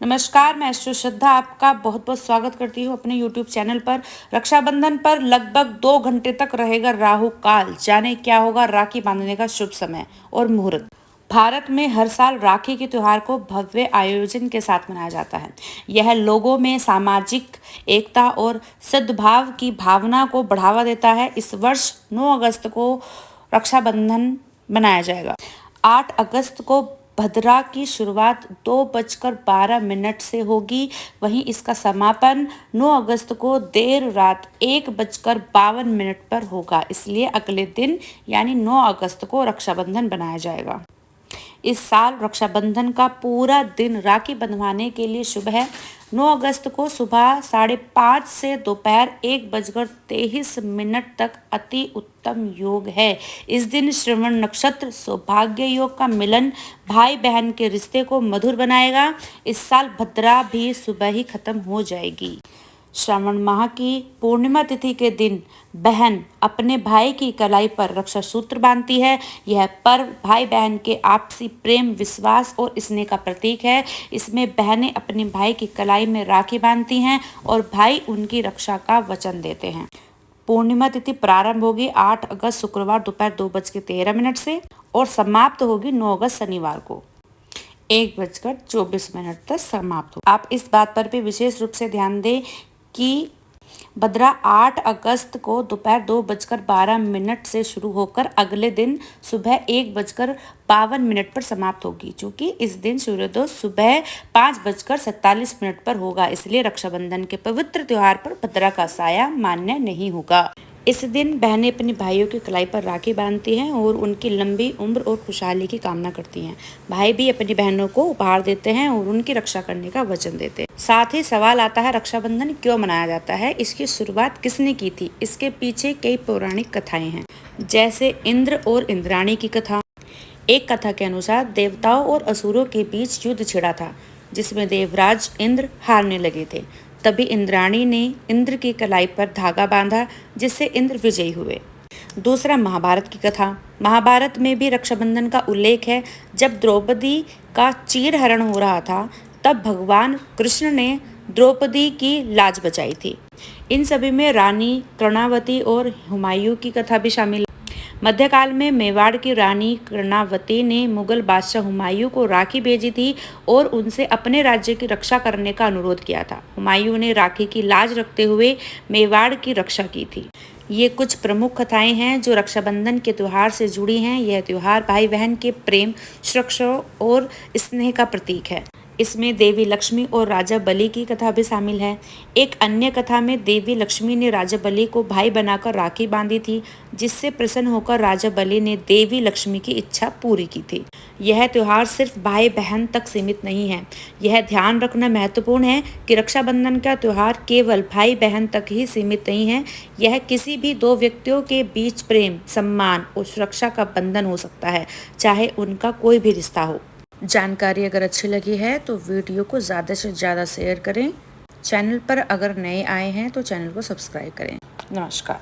नमस्कार, मैं एस्ट्रो श्रद्धा आपका बहुत बहुत स्वागत करती हूँ अपने YouTube चैनल पर। रक्षाबंधन पर लगभग 2 घंटे तक रहेगा राहु काल। जाने क्या होगा राखी बांधने का शुभ समय और मुहूर्त। भारत में हर साल राखी के त्योहार को भव्य आयोजन के साथ मनाया जाता है। यह लोगों में सामाजिक एकता और सद्भाव की भावना को बढ़ावा देता है। इस वर्ष 9 अगस्त को रक्षाबंधन मनाया जाएगा। 8 अगस्त को भद्रा की शुरुआत 2:12 से होगी। वहीं इसका समापन 9 अगस्त को देर रात 1:52 पर होगा। इसलिए अगले दिन यानी 9 अगस्त को रक्षाबंधन बनाया जाएगा। इस साल रक्षाबंधन का पूरा दिन राखी बंधवाने के लिए शुभ है। 9 अगस्त को सुबह 5:30 से दोपहर 1:23 तक अति उत्तम योग है। इस दिन श्रवण नक्षत्र सौभाग्य योग का मिलन भाई बहन के रिश्ते को मधुर बनाएगा। इस साल भद्रा भी सुबह ही खत्म हो जाएगी। श्रावण माह की पूर्णिमा तिथि के दिन बहन अपने भाई की कलाई पर रक्षा सूत्र बांधती है। यह पर्व भाई बहन के आपसी प्रेम, विश्वास और स्नेह का प्रतीक है। इसमें बहनें अपने भाई की कलाई में राखी बांधती हैं और भाई उनकी रक्षा का वचन देते हैं। पूर्णिमा तिथि प्रारंभ होगी 8 अगस्त शुक्रवार दोपहर 2:13 से और समाप्त होगी 9 अगस्त शनिवार को 1:24 तक समाप्त हो। आप इस बात पर भी विशेष रूप से ध्यान दें कि भद्रा 8 अगस्त को दोपहर 2:12 से शुरू होकर अगले दिन सुबह 1:52 पर समाप्त होगी, क्योंकि इस दिन सूर्योदय सुबह 5:47 पर होगा। इसलिए रक्षाबंधन के पवित्र त्योहार पर भद्रा का साया मान्य नहीं होगा। इस दिन बहनें अपने भाइयों की कलाई पर राखी बांधती हैं और उनकी लंबी उम्र और खुशहाली की कामना करती हैं। भाई भी अपनी बहनों को उपहार देते हैं और उनकी रक्षा करने का वचन देते हैं। साथ ही सवाल आता है रक्षाबंधन क्यों मनाया जाता है, इसकी शुरुआत किसने की थी। इसके पीछे कई पौराणिक कथाएं हैं, जैसे इंद्र और इंद्राणी की कथा। एक कथा के अनुसार देवताओं और असुरों के बीच युद्ध छिड़ा था, जिसमें देवराज इंद्र हारने लगे थे। तभी इंद्राणी ने इंद्र की कलाई पर धागा बांधा, जिससे इंद्र विजयी हुए। दूसरा महाभारत की कथा। महाभारत में भी रक्षाबंधन का उल्लेख है। जब द्रौपदी का चीरहरण हो रहा था, तब भगवान कृष्ण ने द्रौपदी की लाज बचाई थी। इन सभी में रानी कर्णावती और हुमायूं की कथा भी शामिल है। मध्यकाल में मेवाड़ की रानी कर्णावती ने मुगल बादशाह हुमायूं को राखी भेजी थी और उनसे अपने राज्य की रक्षा करने का अनुरोध किया था। हुमायूं ने राखी की लाज रखते हुए मेवाड़ की रक्षा की थी। ये कुछ प्रमुख कथाएं हैं जो रक्षाबंधन के त्योहार से जुड़ी हैं। यह त्योहार भाई बहन के प्रेम, सुरक्षा और स्नेह का प्रतीक है। इसमें देवी लक्ष्मी और राजा बलि की कथा भी शामिल है। एक अन्य कथा में देवी लक्ष्मी ने राजा बलि को भाई बनाकर राखी बांधी थी, जिससे प्रसन्न होकर राजा बलि ने देवी लक्ष्मी की इच्छा पूरी की थी। यह त्योहार सिर्फ भाई बहन तक सीमित नहीं है। यह ध्यान रखना महत्वपूर्ण है कि रक्षाबंधन का त्योहार केवल भाई बहन तक ही सीमित नहीं है। यह किसी भी दो व्यक्तियों के बीच प्रेम, सम्मान और सुरक्षा का बंधन हो सकता है, चाहे उनका कोई भी रिश्ता हो। जानकारी अगर अच्छी लगी है तो वीडियो को ज़्यादा से ज़्यादा शेयर करें। चैनल पर अगर नए आए हैं तो चैनल को सब्सक्राइब करें। नमस्कार।